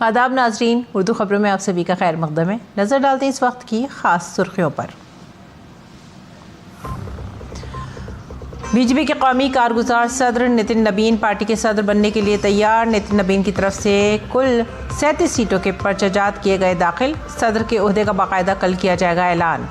आदाब नाजरीन, उर्दू खबरों में आप सभी का खैर मकदम है। नज़र डालते हैं इस वक्त की ख़ास सुर्खियों पर। बीजेपी के कौमी कारगुजार सदर नितिन नबीन पार्टी के सदर बनने के लिए तैयार। नितिन नबीन की तरफ से कुल 37 सीटों के पर्चाजात किए गए दाखिल। सदर के ओहदे का बाकायदा कल किया जाएगा ऐलान।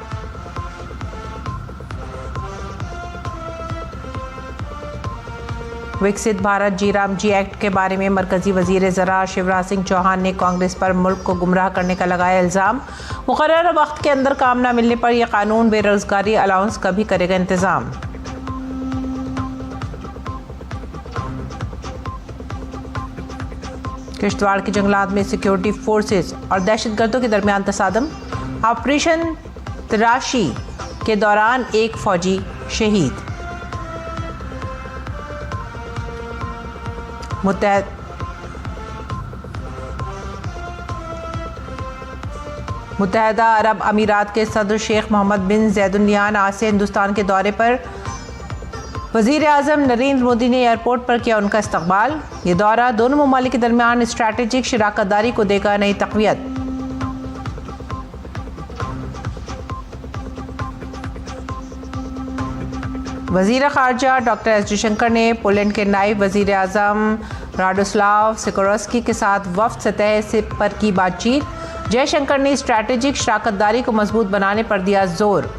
विकसित भारत जी राम जी एक्ट के बारे में मरकजी वजीर ज़राअत शिवराज सिंह चौहान ने कांग्रेस पर मुल्क को गुमराह करने का लगाया इल्ज़ाम। मुकर्रर वक्त के अंदर काम न मिलने पर यह कानून बेरोजगारी अलाउंस का भी करेगा इंतज़ाम। किश्तवाड़ के जंगलात में सिक्योरिटी फोर्सेस और दहशतगर्दों के दरमियान तसादम। ऑपरेशन तराशी के दौरान एक फौजी शहीद। मुत्तहदा अरब अमीरात के सदर शेख मोहम्मद बिन ज़ैद अल नहयान आज से हिंदुस्तान के दौरे पर। वज़ीर आज़म नरेंद्र मोदी ने एयरपोर्ट पर किया उनका इस्तकबाल। ये दौरा दोनों ममालिक के दरमियान स्ट्रैटेजिक शराकतदारी को देगा नई तक़वियत। वज़ीर ख़ारजा डॉक्टर एस जयशंकर ने पोलैंड के नायब वज़ीर आज़म राडोस्लाव सिकोरस्की के साथ वफ़द सतह से पर की बातचीत। जयशंकर ने स्ट्रैटेजिक शराकतदारी को मजबूत बनाने पर दिया जोर।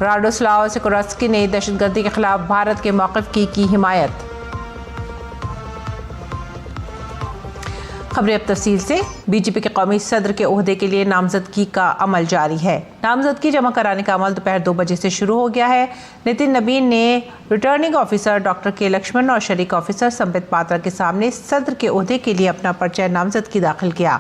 राडोस्लाव सिकोरस्की ने दहशतगर्दी के खिलाफ भारत के मौक़िफ़ की हिमायत। खबरें अब तफसील से। बीजेपी के कौमी सदर के ओहदे के लिए नामजदगी का अमल जारी है। नामजदगी जमा कराने का अमल दोपहर 2 बजे से शुरू हो गया है। नितिन नबीन ने रिटर्निंग ऑफिसर डॉक्टर के लक्ष्मण और शरीक ऑफिसर संबित पात्रा के सामने सदर के ओहदे के लिए अपना पर्चा नामजदगी दाखिल किया।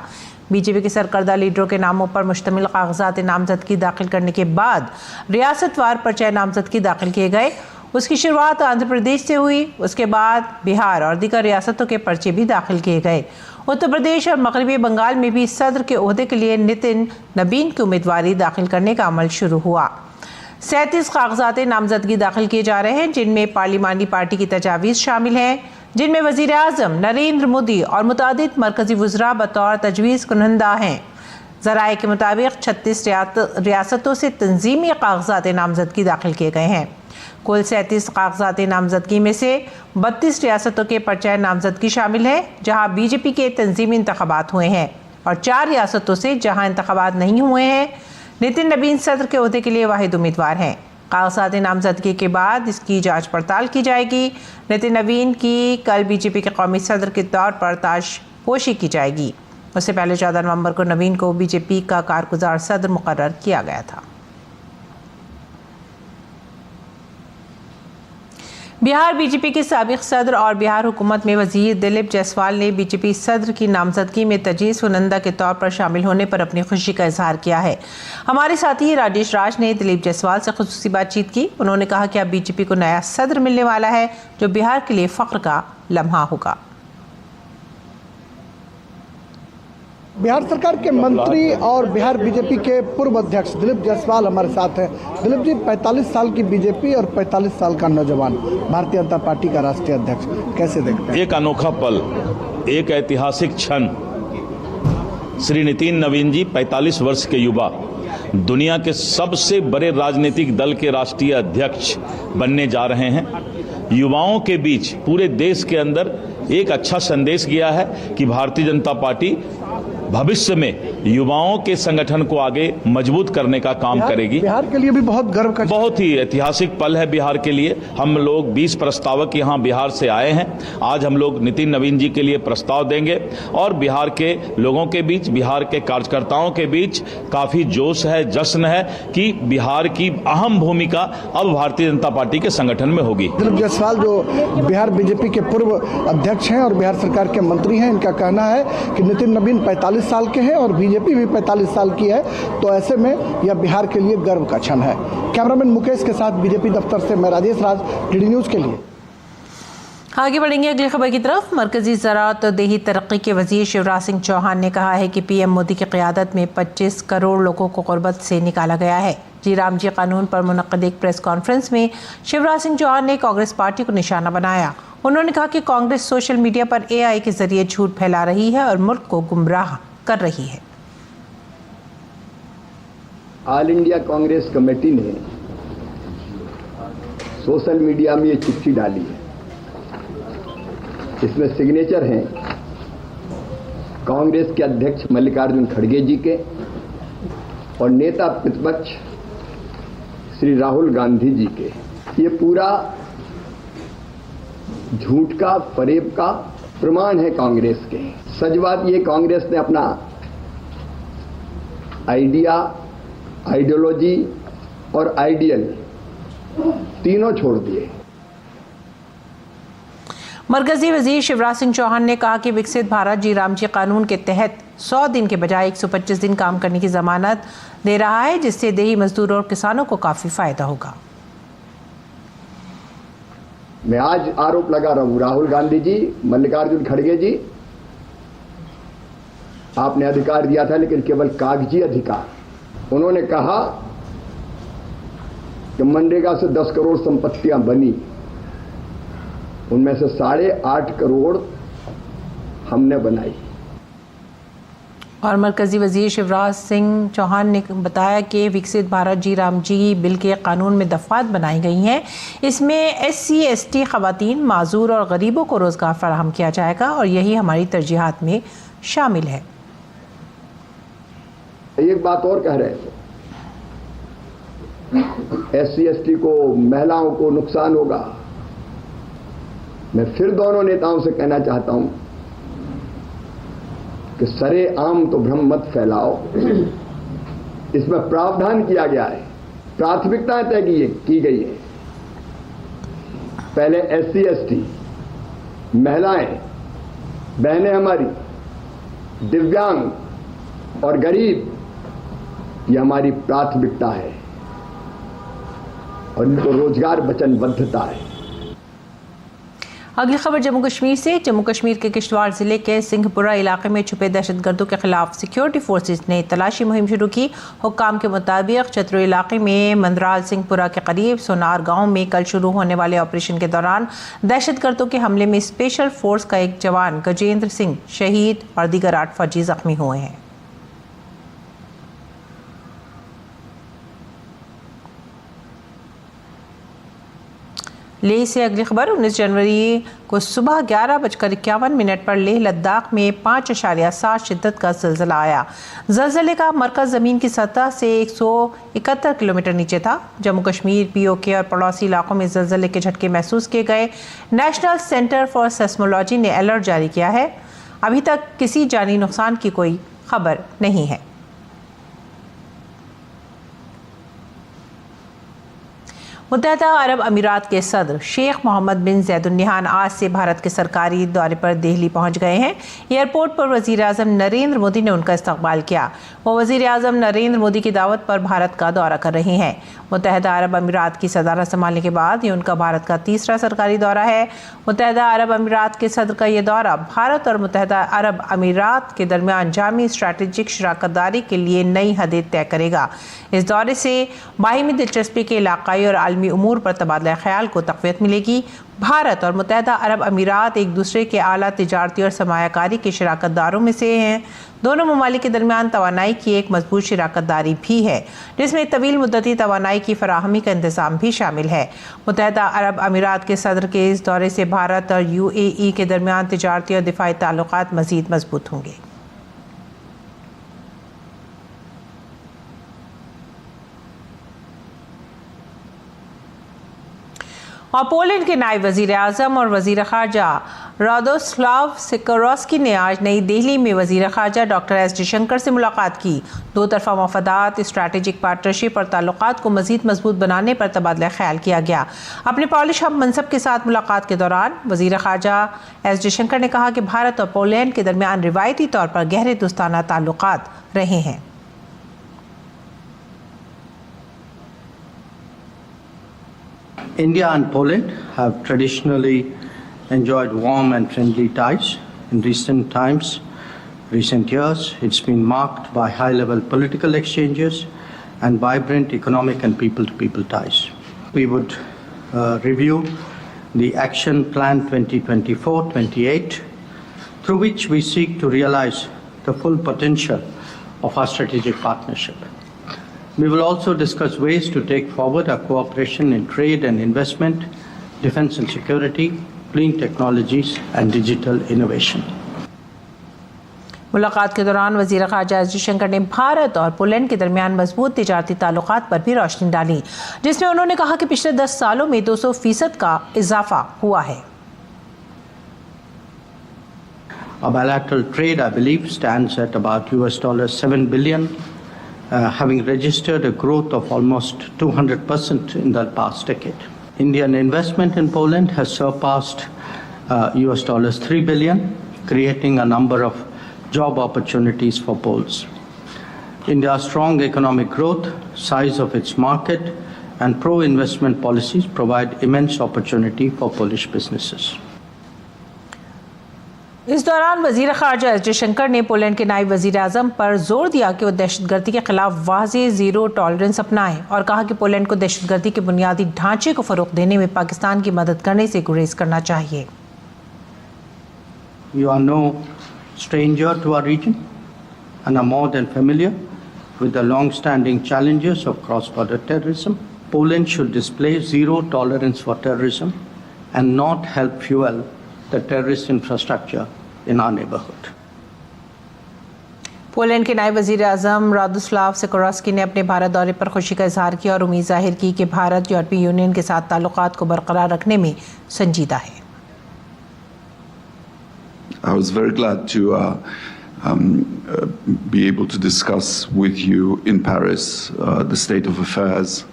बीजेपी के सरकर्दा लीडरों के नामों पर मुश्तमिल कागजात नामजदगी दाखिल करने के बाद रियासतवार पर्चा नामजदगी दाखिल किए गए। उसकी शुरुआत आंध्र प्रदेश से हुई। उसके बाद बिहार और दीगर रियासतों के पर्चे भी दाखिल किए गए। उत्तर प्रदेश और मगरबी बंगाल में भी सदर के ओहदे के लिए नितिन नबीन की उम्मीदवारी दाखिल करने का अमल शुरू हुआ। 37 कागजात नामजदगी दाखिल किए जा रहे हैं, जिनमें पार्लिमानी पार्टी की तजावीज़ शामिल हैं, जिनमें वज़ीर आज़म नरेंद्र मोदी और मुतादिद मरकजी वज़रा बतौर तजवीज़ कुनंदा हैं। ज़राए के मुताबिक 36 रियासतों से तंजीमी कागजात नामजदगी दाखिल किए गए हैं। कुल 37 कागजात नामजदगी में से 32 रियासतों के पर्चा नामजदगी शामिल है, जहां बीजेपी के तंजीमी इंतखाबात हुए हैं, और 4 रियासतों से जहां इंतखाबात नहीं हुए हैं। नितिन नबीन सदर के ओहदे के लिए वाहिद उम्मीदवार हैं। कागजात नामजदगी के बाद इसकी जांच पड़ताल की जाएगी। नितिन नबीन की कल बीजेपी के कौमी सदर के तौर पर ताजपोशी की जाएगी। उससे पहले 14 नवंबर को नबीन को बीजेपी का कारगुजार सदर मुकर्रर किया गया था। बिहार बीजेपी के साबिक सदर और बिहार हुकूमत में वजीर दिलीप जायसवाल ने बीजेपी सदर की नामजदगी में तजवीज़ कुनंदा के तौर पर शामिल होने पर अपनी खुशी का इजहार किया है। हमारे साथी राजेश राज ने दिलीप जायसवाल से खुसूसी बातचीत की। उन्होंने कहा कि अब बीजेपी को नया सदर मिलने वाला है, जो बिहार के लिए फ़ख्र का लम्हा होगा। बिहार सरकार के मंत्री और बिहार बीजेपी के पूर्व अध्यक्ष दिलीप जायसवाल हमारे साथ हैं। दिलीप जी, 45 साल की बीजेपी और 45 साल का नौजवान भारतीय जनता पार्टी का राष्ट्रीय अध्यक्ष, कैसे देखते हैं? एक अनोखा पल, एक ऐतिहासिक क्षण। श्री नितिन नवीन जी 45 वर्ष के युवा, दुनिया के सबसे बड़े राजनीतिक दल के राष्ट्रीय अध्यक्ष बनने जा रहे हैं। युवाओं के बीच पूरे देश के अंदर एक अच्छा संदेश गया है कि भारतीय जनता पार्टी भविष्य में युवाओं के संगठन को आगे मजबूत करने का काम करेगी। बिहार के लिए भी बहुत गर्व का, बहुत ही ऐतिहासिक पल है बिहार के लिए। हम लोग 20 प्रस्तावक यहाँ बिहार से आए हैं। आज हम लोग नितिन नवीन जी के लिए प्रस्ताव देंगे और बिहार के लोगों के बीच, बिहार के कार्यकर्ताओं के बीच काफी जोश है, जश्न है कि बिहार की अहम भूमिका अब भारतीय जनता पार्टी के संगठन में होगी। दिलीप जायसवाल जो बिहार बीजेपी के पूर्व अध्यक्ष हैं और बिहार सरकार के मंत्री हैं, इनका कहना है कि नितिन नवीन 45 साल के हैं और बीजेपी भी 45 साल की है, तो ऐसे में यह बिहार के लिए गर्व का क्षण है। कैमरामैन मुकेश के साथ बीजेपी दफ्तर से मैं राजेश राज, डीडी न्यूज़ के लिए। आगे बढ़ेंगे अगली खबर की तरफ। मरकजी ज़राअत और देही तरक्की के वजीर शिवराज सिंह चौहान ने कहा है कि पीएम मोदी की क़यादत में 25 करोड़ लोगों को गुर्बत से निकाला गया है। जी राम जी कानून पर मुनक़्क़द एक प्रेस कॉन्फ्रेंस में शिवराज सिंह चौहान ने कांग्रेस पार्टी को निशाना बनाया। उन्होंने कहा कि कांग्रेस सोशल मीडिया पर AI के जरिए झूठ फैला रही है और मुल्क को गुमराह कर रही है। ऑल इंडिया कांग्रेस कमेटी ने सोशल मीडिया में ये चिट्ठी डाली है। इसमें सिग्नेचर हैं कांग्रेस के अध्यक्ष मल्लिकार्जुन खड़गे जी के और नेता प्रतिपक्ष श्री राहुल गांधी जी के। ये पूरा झूठ का, फरेब का प्रमाण है कांग्रेस के। सच बात ये, कांग्रेस ने अपना आइडिया, आइडियोलॉजी और आइडियल तीनों छोड़ दिए। मरकजी वजीर शिवराज सिंह चौहान ने कहा कि विकसित भारत जी राम जी कानून के तहत 100 दिन के बजाय 125 दिन काम करने की जमानत दे रहा है, जिससे देही मजदूरों और किसानों को काफी फायदा होगा। मैं आज आरोप लगा रहा हूं, राहुल गांधी जी, मल्लिकार्जुन खड़गे जी, आपने अधिकार दिया था लेकिन केवल कागजी अधिकार। उन्होंने कहा कि मनरेगा से 10 करोड़ संपत्तियां बनी, उनमें से 8.5 करोड़ हमने बनाई। और मरकजी वजीर शिवराज सिंह चौहान ने बताया कि विकसित भारत जी राम जी बिल के कानून में दफात बनाई गई हैं। इसमें SC ST खवातीन, माजूर और गरीबों को रोजगार फराहम किया जाएगा और यही हमारी तरजीहात में शामिल है। एक बात और कह रहे थे, SC ST को, महिलाओं को नुकसान होगा। मैं फिर दोनों नेताओं से कहना चाहता हूं कि सरेआम तो भ्रम मत फैलाओ। इसमें प्रावधान किया गया है, प्राथमिकताएं तय की गई है। पहले SC ST, महिलाएं, बहनें हमारी, दिव्यांग और गरीब, ये हमारी प्राथमिकता है और इनको रोजगार वचनबद्धता है। अगली खबर जम्मू कश्मीर से। जम्मू कश्मीर के किश्तवाड़ जिले के सिंहपुरा इलाके में छुपे दहशतगर्दों के खिलाफ सिक्योरिटी फोर्सेज ने तलाशी मुहिम शुरू की। हुक्काम के मुताबिक चतरू इलाके में मंदराल सिंहपुरा के करीब सोनार गांव में कल शुरू होने वाले ऑपरेशन के दौरान दहशतगर्दों के हमले में स्पेशल फोर्स का एक जवान गजेंद्र सिंह शहीद और दीगर 8 फौजी जख्मी हुए हैं। लेह से अगली खबर। 19 जनवरी को सुबह 11:51 पर लेह लद्दाख में 5.7 शिद्दत का ज़लज़ला आया। ज़लज़ले का मरकज़ ज़मीन की सतह से 171 किलोमीटर नीचे था। जम्मू कश्मीर, POK और पड़ोसी इलाकों में ज़लज़ले के झटके महसूस किए गए। नेशनल सेंटर फॉर सेस्मोलॉजी ने अलर्ट जारी किया है। अभी तक किसी जानी नुकसान की कोई खबर नहीं है। मुत्तहदा अरब अमीरात के सदर शेख मोहम्मद बिन ज़ैद अल नहयान आज से भारत के सरकारी दौरे पर दिल्ली पहुंच गए हैं। एयरपोर्ट पर वज़ीर आज़म नरेंद्र मोदी ने उनका इस्तकबाल किया। वो वज़ीर आज़म नरेंद्र मोदी की दावत पर भारत का दौरा कर रहे हैं। मुत्तहदा अरब अमीरात की सदारत संभालने के बाद ये उनका भारत का तीसरा सरकारी दौरा है। मुत्तहदा अरब अमीरात के सदर का ये दौरा भारत और मुत्तहदा अरब अमीरात के दरमियान जामी स्ट्रैटेजिक शराकतदारी के लिए नई हदें तय करेगा। इस दौरे से बाहिमी दिलचस्पी के इलाकाई और आलमी उमूर पर तबादला ख्याल को तक़वियत मिलेगी। भारत और मुत्तहदा अरब अमीरात एक दूसरे के आला तिजारती और सरमायाकारी के शराकतदारों में से हैं। दोनों ममालिक के दरमियान तवानाई की एक मजबूत शराकतदारी भी है, जिसमें तवील मुद्दती तवानाई की फराहमी का इंतज़ाम भी शामिल है। मुत्तहदा अरब अमीरात के सदर के इस दौरे से भारत और UAE के दरमियान तिजारती और दिफाई ताल्लुकात मज़ीद मजबूत होंगे। और पोलैंड के नायब वज़ीर आज़म और वज़ीर ख़ारजा रादोस्लाव सिकोरोस्की ने आज नई दिल्ली में वज़ीर ख़ारजा डॉक्टर S जयशंकर से मुलाकात की। दो तरफ़ा मफादात, स्ट्रैटेजिक पार्टनरशिप और ताल्लुकात को मज़ीद मजबूत बनाने पर तबादला ख्याल किया गया। अपने पॉलिश हम मनसब के साथ मुलाकात के दौरान वज़ीर ख़ारजा S जयशंकर ने कहा कि भारत और पोलैंड के दरमियान रिवायती तौर पर गहरे दोस्ताना ताल्लुकात रहे हैं। India and Poland have traditionally enjoyed warm and friendly ties. In recent years, it's been marked by high-level political exchanges and vibrant economic and people-to-people ties. We would review the Action Plan 2024-28, through which we seek to realize the full potential of our strategic partnership. We will also discuss ways to take forward our cooperation in trade and investment, defense and security, clean technologies and digital innovation. मुलाकात के दौरान वज़ीर ख़ारजा S Jaishankar ने भारत और Poland के दरमियान मजबूत तिजारती ताल्लुकात पर भी रोशनी डाली, जिसमें उन्होंने कहा कि पिछले 10 सालों में 200% का इजाफा हुआ है। Our bilateral trade, I believe, stands at about $7 billion, having registered a growth of almost 200% in the past decade. Indian investment in Poland has surpassed $3 billion, creating a number of job opportunities for Poles. India's strong economic growth, size of its market, and pro-investment policies provide immense opportunity for Polish businesses. इस दौरान वज़ीर ख़ारजा S Jaishankar ने Poland के नायब वज़ीर आज़म पर जोर दिया कि वो दहशतगर्दी के खिलाफ वाज़ेह ज़ीरो टॉलरेंस अपनाएं और कहा कि पोलैंड को दहशतगर्दी के बुनियादी ढांचे को फ़रोग़ देने में पाकिस्तान की मदद करने से गुरेज करना चाहिए। You are no stranger to our region and are more than familiar with the long-standing challenges of cross-border terrorism. Poland should display zero tolerance for terrorism and not help fuel the terrorist infrastructure in our neighborhood. Poland के नायब वज़ीर आज़म Radoslaw Sikorski ने अपने भारत दौरे पर खुशी का इजहार किया और उम्मीद जाहिर की कि भारत यूरोपीय यूनियन के साथ ताल्लुकात को बरकरार रखने में संजीदा है। I was very glad to be able to discuss with you in Paris the state of affairs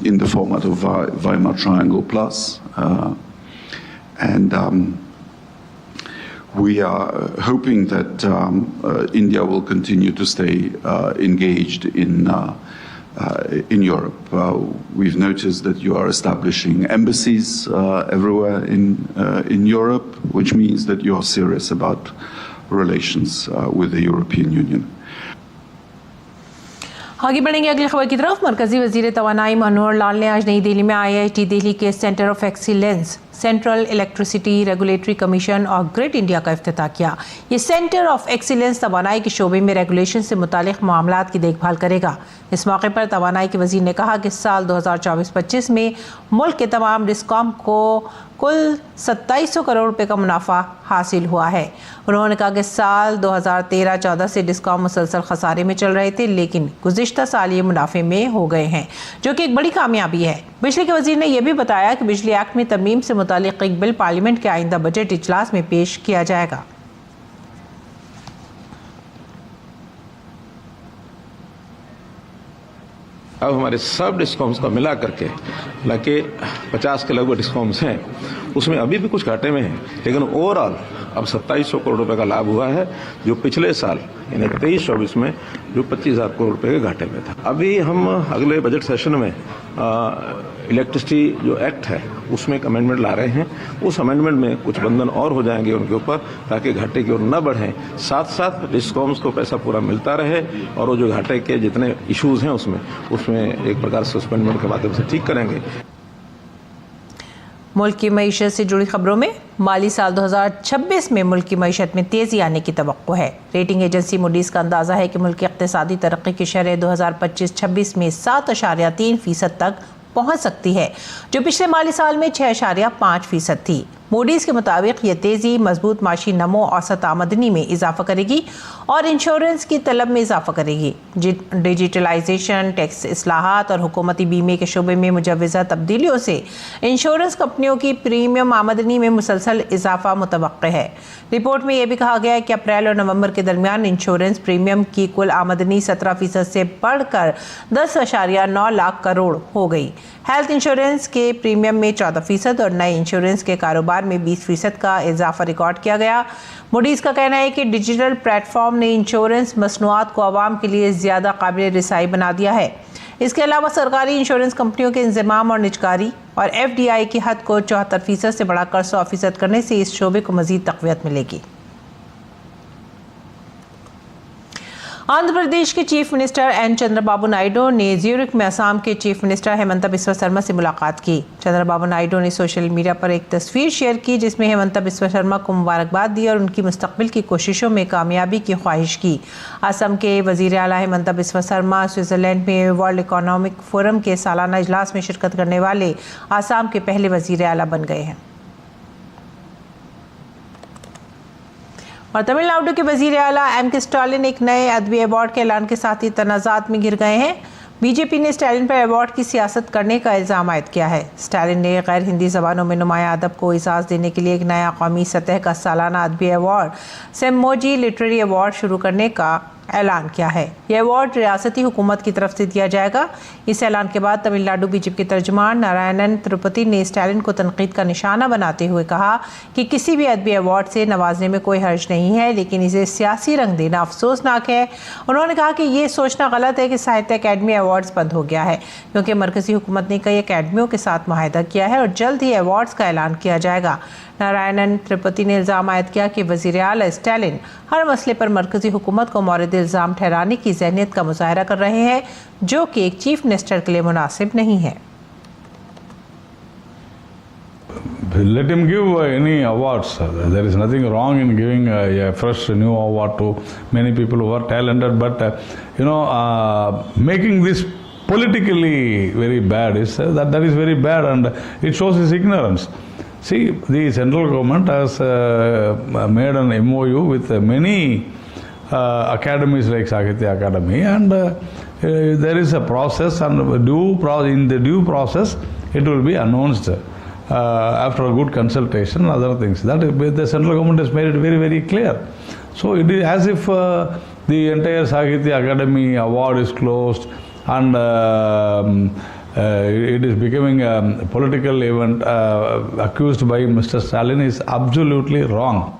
in the format of Weimar Triangle Plus. And we are hoping that India will continue to stay engaged in Europe. We've noticed that you are establishing embassies everywhere in Europe, which means that you are serious about relations with the European Union. आगे बढ़ेंगे अगली खबर की तरफ। मरकजी वजीर तवानाई मनोहर लाल ने आज नई दिल्ली में IIT दिल्ली के centre of excellence central electricity regulatory commission और ग्रिड इंडिया का इफ्तिताह किया। ये सेंटर ऑफ एक्सीलेंस तवानाई के शोबे में रेगुलेशन से मुतालिक मामलात की देखभाल करेगा। इस मौके पर तवानाई के वजीर ने कहा कि साल 2024-25 में मुल्क के तमाम डिस्कॉम को कुल 2700 करोड़ रुपए का मुनाफा हासिल हुआ है। उन्होंने कहा कि साल 2013-14 से डिस्कॉम मुसलसल खसारे में चल रहे थे, लेकिन गुज़िश्ता साल ये मुनाफे में हो गए हैं, जो कि एक बड़ी कामयाबी है। बिजली के वजीर ने यह भी बताया कि बिजली एक्ट में तरमीम से मुतालिक एक बिल पार्लियामेंट के आइंदा बजट इजलास में पेश किया जाएगा। अब हमारे सब डिस्कॉम्स को मिला करके हालांकि 50 के लगभग डिस्कॉम्स हैं, उसमें अभी भी कुछ घाटे में हैं, लेकिन ओवरऑल अब 2700 करोड़ रुपए का लाभ हुआ है, जो पिछले साल यानी 23-24 में जो 25,000 करोड़ रुपए के घाटे में था। अभी हम अगले बजट सेशन में इलेक्ट्रिसिटी जो एक्ट है उसमें एक अमेंडमेंट ला रहे हैं। उस अमेंडमेंट में कुछ बंधन और हो जाएंगे उनके ऊपर, ताकि घाटे की ओर न बढ़ें, साथ साथ डिस्कॉम्स को पैसा पूरा मिलता रहे और वो जो घाटे के जितने इश्यूज हैं उसमें एक प्रकार से सस्पेंडमेंट के माध्यम से ठीक करेंगे। मुल्क की मईशत से जुड़ी खबरों में माली साल 2026 में मुल्क की मईशत में तेज़ी आने की तवक्को है। रेटिंग एजेंसी मूडीज़ का अंदाज़ा है कि मुल्क की इक़्तिसादी तरक्की की शरह 2025-26 में 7.3% तक पहुंच सकती है, जो पिछले माली साल में 6.5% थी। मूडीज़ के मुताबिक ये तेज़ी मजबूत माशी नमो, औसत आमदनी में इजाफा करेगी और इंश्योरेंस की तलब में इजाफा करेगी। डिजिटलाइजेशन, टैक्स इस्लाहात और हुकूमती बीमे के शोबे में मुजव्वज़ा तब्दीलियों से इंश्योरेंस कंपनियों की प्रीमियम आमदनी में मुसलसल इजाफा मुतवक्किल है। रिपोर्ट में यह भी कहा गया है कि अप्रैल और नवंबर के दरमियान इंश्योरेंस प्रीमियम की कुल आमदनी 17% से बढ़कर 10.9 लाख करोड़ हो गई। हेल्थ इंश्योरेंस के प्रीमियम में 14% और नए इंश्योरेंस के कारोबार में 20% का इजाफा रिकॉर्ड किया गया। मूडीज़ का कहना है कि डिजिटल प्लेटफॉर्म ने इंश्योरेंस मसनूआत को आवाम के लिए ज़्यादा काबिल रिसाई बना दिया है। इसके अलावा सरकारी इंश्योरेंस कंपनियों के इंज़माम और निजकारी और FDI की हद को 74% से बढ़ाकर 100% करने से इस शोबे को मज़ीद तक़वियत मिलेगी। आंध्र प्रदेश के chief minister N Chandrababu Naidu ने ज्यूरिख में असम के चीफ मिनिस्टर हेमंता बिस्वा शर्मा से मुलाकात की। चंद्रबाबू नायडू ने सोशल मीडिया पर एक तस्वीर शेयर की जिसमें हेमंता बिस्वा शर्मा को मुबारकबाद दी और उनकी मुस्तकबिल की कोशिशों में कामयाबी की ख्वाहिश की। असम के वजीर आला हेमंता बिस्वा शर्मा स्विट्जरलैंड में वर्ल्ड इकोनॉमिक फोरम के सालाना इजलास में शिरकत करने वाले असम के पहले वजीर आला बन गए हैं। और तमिलनाडु के वजीर आला एम के स्टालिन एक नए अदबी अवार्ड के ऐलान के साथ ही तनाज़ात में घिर गए हैं। बीजेपी ने स्टालिन पर अवार्ड की सियासत करने का इल्ज़ाम आयद किया है। स्टालिन ने गैर हिंदी ज़बानों में नुमाया अदब को इजाज़ देने के लिए एक नया कौमी सतह का सालाना अदबी अवार्ड सेमोजी लिटरेरी अवार्ड शुरू करने का ऐलान किया है। यह अवार्ड रियासती हुकूमत की तरफ से दिया जाएगा। इस ऐलान के बाद तमिलनाडु बीजेपी के तर्जुमान नारायणन तिरुपति ने स्टालिन को तनकीद का निशाना बनाते हुए कहा कि किसी भी अदबी अवार्ड से नवाजने में कोई हर्ज नहीं है, लेकिन इसे सियासी रंग देना अफसोसनाक है। उन्होंने कहा कि ये सोचना गलत है कि साहित्य अकेडमी अवार्ड्स बंद हो गया है, क्योंकि मरकजी हुकूमत ने कई अकेडमियों के साथ मुआहदा किया है और जल्द ही अवार्ड्स का ऐलान किया जाएगा। नारायणन त्रिपुटी ने इल्ज़ाम आयद किया कि वज़ीर आला स्टालिन हर मसले पर मरकजी हुकूमत को मौरिद इल्ज़ाम ठहराने की ज़हनियत का मुज़ाहरा कर रहे हैं, जो कि एक चीफ मिनिस्टर के लिए मुनासिब नहीं है। Let him give any awards. There is nothing wrong in giving a fresh new award to many people who are talented, but making this politically very bad is that is very bad, and it shows his ignorance. See, the central government has made an MOU with many academies like Sahitya Academy, and there is a process, and in the due process it will be announced after a good consultation and other things. That the central government has made it very, very clear. So it is as if the entire Sahitya Academy award is closed, and it is becoming a political event accused by Mr. Stalin is absolutely wrong.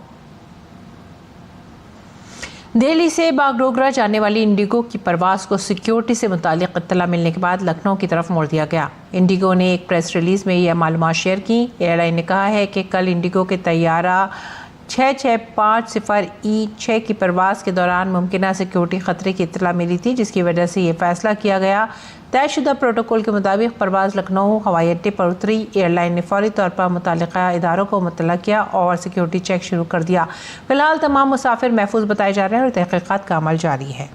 Delhi से बागडोगरा जाने वाली Indigo की परवाज़ को security से मुतालिक इत्तला मिलने के बाद लखनऊ की तरफ मोड़ दिया गया। इंडिगो ने एक प्रेस रिलीज़ में यह मालूमात शेयर की। एयरलाइन ने कहा है कि कल इंडिगो के तैयारा 6650E6 की परवाज़ के दौरान मुमकिन सिक्योरिटी ख़तरे की इत्तला मिली थी, जिसकी वजह से ये फ़ैसला किया गया। तयशुदा प्रोटोकॉल के मुताबिक परवाज़ लखनऊ हवाई अड्डे पर उतरी। एयरलाइन ने फौरी तौर पर मुतल्लिक़ा इदारों को मुतल्ला किया और सिक्योरिटी चेक शुरू कर दिया। फ़िलहाल तमाम मुसाफिर महफूज बताए जा रहे हैं और तहक़ीक़ात का अमल जारी है।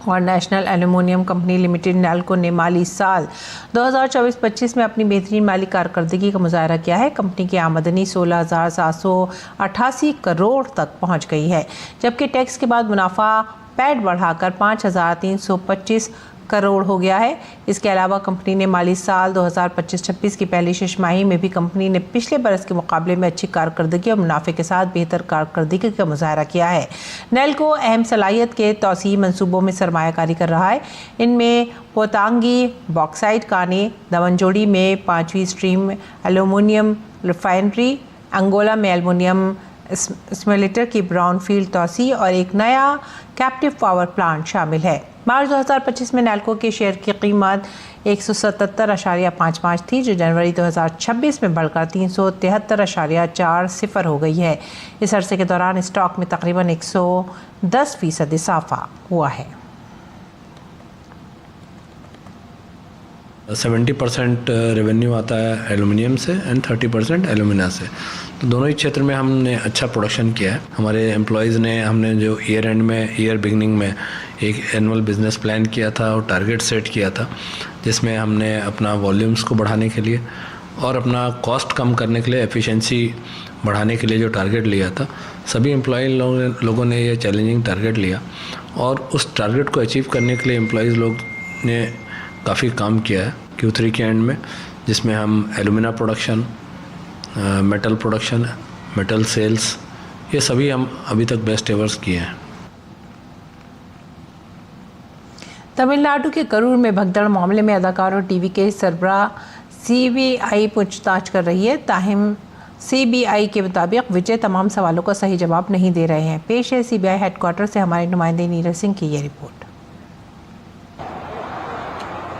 और national aluminium company limited Nelco ने माली साल 2024-25 में अपनी बेहतरीन माली कारकर्दगी का मुजाहरा किया है। कंपनी की आमदनी 16,788 करोड़ तक पहुंच गई है, जबकि टैक्स के बाद मुनाफा पैट बढ़ाकर 5,325 करोड़ हो गया है। इसके अलावा कंपनी ने माली साल 2025-26 की पहली छमाही में भी कंपनी ने पिछले बरस के मुकाबले में अच्छी कारकर्दगी और मुनाफे के साथ बेहतर कारकर्दगी का मुजाहरा किया है। नेल्को अहम सलाहियत के तौसीई मंसूबों में सरमायाकारी कर रहा है। इनमें पोतांगी बॉक्साइट काने, दमनजोड़ी में 5वीं स्ट्रीम एल्यूमिनियम रिफाइनरी, अंगोला में एल्यूमिनियम स्मेल्टर की ब्राउनफील्ड तौसी और एक नया कैप्टिव पावर प्लांट शामिल है। मार्च 2025 में नेल्को के शेयर की कीमत 177.55 थी, जो जनवरी 2026 में बढ़कर 373.40 हो गई है। इस अरसे के दौरान स्टॉक में तकरीबन 110% इजाफा हुआ है। 70% रेवेन्यू आता है एल्युमिनियम से एंड 30% एल्यूमिना से, तो दोनों ही क्षेत्र में हमने अच्छा प्रोडक्शन किया है। हमारे एम्प्लॉयज़ ने हमने जो ईयर एंड में ईयर बिगनिंग में एक एनुअल बिजनेस प्लान किया था और टारगेट सेट किया था, जिसमें हमने अपना वॉल्यूम्स को बढ़ाने के लिए और अपना कॉस्ट कम करने के लिए, एफिशिएंसी बढ़ाने के लिए जो टारगेट लिया था, सभी एम्प्लॉय लोगों ने ये चैलेंजिंग टारगेट लिया और उस टारगेट को अचीव करने के लिए एम्प्लॉयज़ लोग ने काफ़ी काम किया है Q3 के एंड में, जिसमें हम alumina production, metal production, metal sales, ये सभी हम अभी तक बेस्ट एवर्स किए हैं। तमिलनाडु के करूर में भगदड़ मामले में अदाकार और टीवी के सरबराह CBI पूछताछ कर रही है। ताहिम CBI के मुताबिक विजय तमाम सवालों का सही जवाब नहीं दे रहे हैं। पेश है CBI हेडक्वार्टर से हमारे नुमाइंदे नीरज सिंह की ये रिपोर्ट।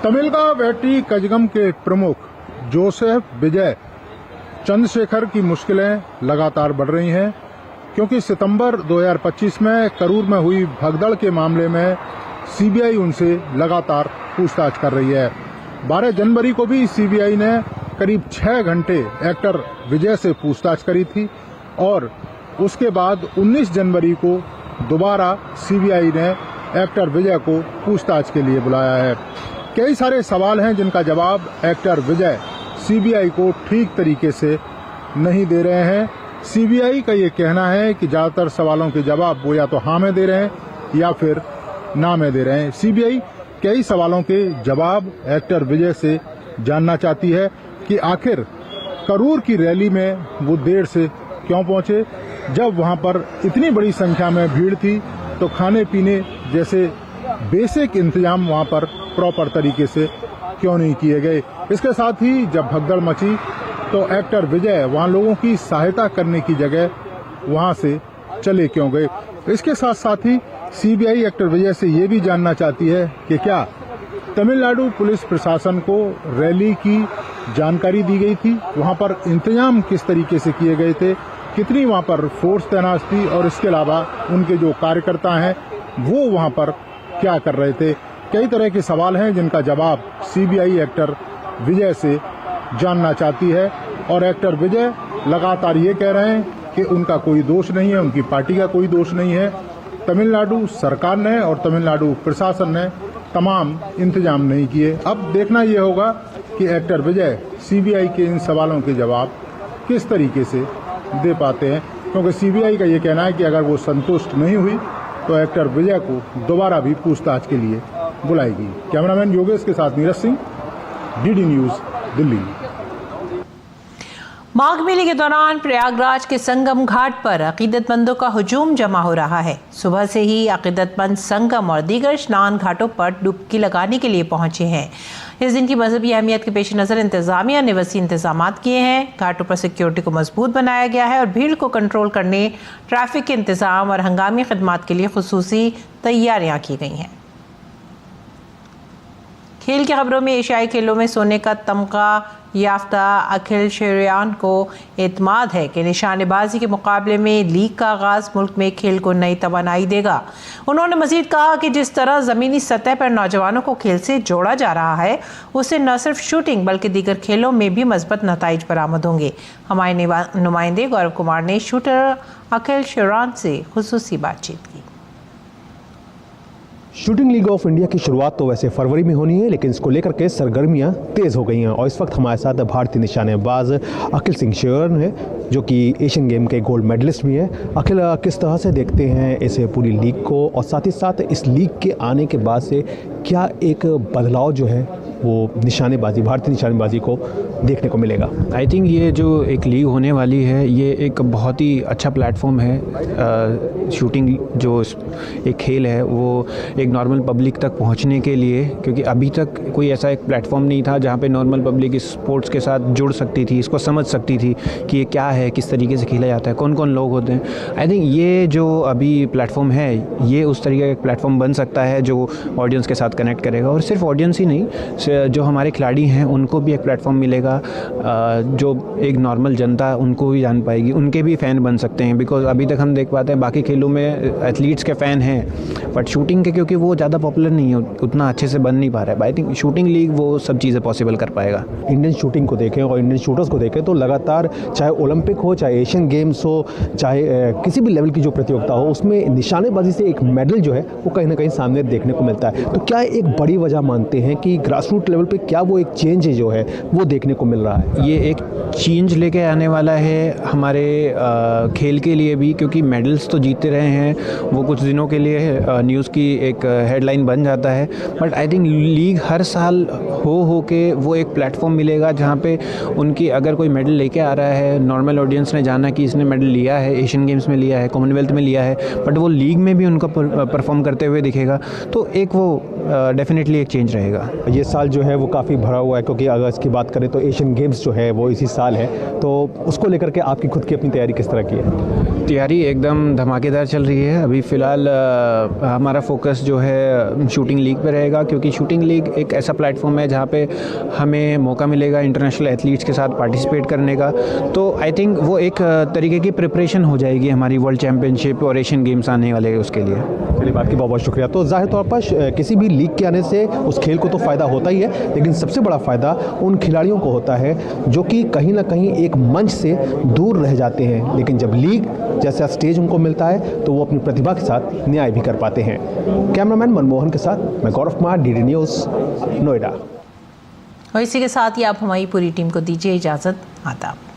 तमिलगा वेट्टी कजगम के प्रमुख जोसेफ विजय चंद्रशेखर की मुश्किलें लगातार बढ़ रही हैं क्योंकि सितंबर 2025 में करूर में हुई भगदड़ के मामले में सीबीआई उनसे लगातार पूछताछ कर रही है। 12 जनवरी को भी सीबीआई ने करीब 6 घंटे एक्टर विजय से पूछताछ करी थी और उसके बाद 19 जनवरी को दोबारा सीबीआई ने एक्टर विजय को पूछताछ के लिए बुलाया है। कई सारे सवाल हैं जिनका जवाब एक्टर विजय सीबीआई को ठीक तरीके से नहीं दे रहे हैं। सीबीआई का ये कहना है कि ज्यादातर सवालों के जवाब वो या तो हाँ में दे रहे हैं या फिर ना में दे रहे हैं। सीबीआई कई सवालों के जवाब एक्टर विजय से जानना चाहती है कि आखिर करूर की रैली में वो देर से क्यों पहुंचे, जब वहां पर इतनी बड़ी संख्या में भीड़ थी तो खाने पीने जैसे बेसिक इंतजाम वहां पर प्रॉपर तरीके से क्यों नहीं किए गए। इसके साथ ही जब भगदड़ मची तो एक्टर विजय वहां लोगों की सहायता करने की जगह वहां से चले क्यों गए। इसके साथ साथ ही सीबीआई एक्टर विजय से ये भी जानना चाहती है कि क्या तमिलनाडु पुलिस प्रशासन को रैली की जानकारी दी गई थी, वहां पर इंतजाम किस तरीके से किए गए थे, कितनी वहां पर फोर्स तैनात थी और इसके अलावा उनके जो कार्यकर्ता हैं वो वहां पर क्या कर रहे थे। कई तरह के सवाल हैं जिनका जवाब सीबीआई एक्टर विजय से जानना चाहती है और एक्टर विजय लगातार ये कह रहे हैं कि उनका कोई दोष नहीं है, उनकी पार्टी का कोई दोष नहीं है। तमिलनाडु सरकार ने और तमिलनाडु प्रशासन ने तमाम इंतजाम नहीं किए। अब देखना यह होगा कि एक्टर विजय सीबीआई के इन सवालों के जवाब किस तरीके से दे पाते हैं, क्योंकि सीबीआई का ये कहना है कि अगर वो संतुष्ट नहीं हुई तो एक्टर विजय को दोबारा भी पूछताछ के लिए बुलाएगी। कैमरामैन योगेश के साथ नीरज सिंह, डीडी न्यूज, दिल्ली। माघ मेले के दौरान प्रयागराज के संगम घाट पर अकीदतमंदों का हुजूम जमा हो रहा है। सुबह से ही अकीदतमंद संगम और दीगर स्नान घाटों पर डुबकी लगाने के लिए पहुंचे हैं। इस दिन की मजहबी अहमियत के पेश नज़र इंतजामिया ने वसी इंतजाम किए हैं। घाटों पर सिक्योरिटी को मजबूत बनाया गया है और भीड़ को कंट्रोल करने, ट्रैफिक के इंतजाम और हंगामी खिदमात के लिए खुसूसी तैयारियां की गई हैं। खेल की खबरों में एशियाई खेलों में सोने का तमगा याफ्ता अखिल शेरियान को एतमाद है कि निशानेबाजी के मुकाबले में लीग का आगाज मुल्क में खेल को नई तवानाई देगा। उन्होंने मजीद कहा कि जिस तरह ज़मीनी सतह पर नौजवानों को खेल से जोड़ा जा रहा है, उससे न सिर्फ शूटिंग बल्कि दीगर खेलों में भी मजबूत नताइज बरामद होंगे। हमारे नुमाइंदे गौरव कुमार ने शूटर अखिल शेरियान से खुसूसी बातचीत की। शूटिंग लीग ऑफ इंडिया की शुरुआत तो वैसे फरवरी में होनी है, लेकिन इसको लेकर के सरगर्मियां तेज़ हो गई हैं और इस वक्त हमारे साथ भारतीय निशानेबाज अखिल सिंह शेरियान है, जो कि एशियन गेम के गोल्ड मेडलिस्ट भी हैं। अखिल, किस तरह से देखते हैं इस पूरी लीग को और साथ ही साथ इस लीग के आने के बाद से क्या एक बदलाव जो है वो निशानेबाजी, भारतीय निशानेबाजी को देखने को मिलेगा? आई थिंक ये जो एक लीग होने वाली है ये एक बहुत ही अच्छा प्लेटफॉर्म है। शूटिंग जो एक खेल है वो एक नॉर्मल पब्लिक तक पहुंचने के लिए, क्योंकि अभी तक कोई ऐसा एक प्लेटफॉर्म नहीं था जहां पे नॉर्मल पब्लिक इस स्पोर्ट्स के साथ जुड़ सकती थी, इसको समझ सकती थी कि ये क्या है, किस तरीके से खेला जाता है, कौन कौन लोग होते हैं। आई थिंक ये जो अभी प्लेटफॉर्म है ये उस तरीके का एक प्लेटफॉर्म बन सकता है जो ऑडियंस के साथ कनेक्ट करेगा, और सिर्फ ऑडियंस ही नहीं, जो हमारे खिलाड़ी हैं उनको भी एक प्लेटफॉर्म मिलेगा, जो एक नॉर्मल जनता उनको भी जान पाएगी, उनके भी फ़ैन बन सकते हैं। बिकॉज अभी तक हम देख पाते हैं बाकी खेलों में एथलीट्स के फ़ैन हैं, बट शूटिंग के क्योंकि वो ज़्यादा पॉपुलर नहीं है, उतना अच्छे से बन नहीं पा रहा है। आई थिंक शूटिंग लीग वो सब चीज़ें पॉसिबल कर पाएगा। इंडियन शूटिंग को देखें और इंडियन शूटर्स को देखें तो लगातार चाहे ओलंपिक हो, चाहे एशियन गेम्स हो, चाहे किसी भी लेवल की जो प्रतियोगिता हो, उसमें निशानेबाजी से एक मेडल जो है वो कहीं ना कहीं सामने देखने को मिलता है। तो क्या एक बड़ी वजह मानते हैं कि ग्रास रूट लेवल पे क्या वो एक चेंज जो है वो देखने को मिल रहा है? ये एक चेंज लेके आने वाला है हमारे खेल के लिए भी, क्योंकि मेडल्स तो जीतते रहे हैं, वो कुछ दिनों के लिए न्यूज़ की एक हेडलाइन बन जाता है, बट आई थिंक लीग हर साल हो के वो एक प्लेटफॉर्म मिलेगा जहाँ पे उनकी अगर कोई मेडल लेके आ रहा है, नॉर्मल ऑडियंस ने जाना कि इसने मेडल लिया है, एशियन गेम्स में लिया है, कॉमनवेल्थ में लिया है, बट वो लीग में भी उनका परफॉर्म करते हुए दिखेगा। तो एक वो डेफिनेटली एक चेंज रहेगा। ये साल जो है वो काफ़ी भरा हुआ है, क्योंकि अगर इसकी बात करें तो एशियन गेम्स जो है वो इसी साल है, तो उसको लेकर के आपकी खुद की अपनी तैयारी किस तरह की है? तैयारी एकदम धमाकेदार चल रही है। अभी फ़िलहाल हमारा फोकस जो है शूटिंग लीग पे रहेगा, क्योंकि शूटिंग लीग एक ऐसा प्लेटफॉर्म है जहाँ पे हमें मौका मिलेगा इंटरनेशनल एथलीट्स के साथ पार्टिसिपेट करने का। तो आई थिंक वो एक तरीके की प्रिपरेशन हो जाएगी हमारी वर्ल्ड चैम्पियनशिप और एशियन गेम्स आने वाले उसके लिए। चलिए, बात की बहुत बहुत शुक्रिया। तो जाहिर तौर पर किसी भी लीग के आने से उस खेल को तो फ़ायदा होता ही है, लेकिन सबसे बड़ा फ़ायदा उन खिलाड़ियों को होता है जो कि कहीं ना कहीं एक मंच से दूर रह जाते हैं, लेकिन जब लीग जैसा स्टेज उनको मिलता है तो वो अपनी प्रतिभा के साथ न्याय भी कर पाते हैं। कैमरामैन मनमोहन के साथ मैं गौरव कुमार, DD न्यूज़, नोएडा। और इसी के साथ ही आप हमारी पूरी टीम को दीजिए इजाज़त। आदाब।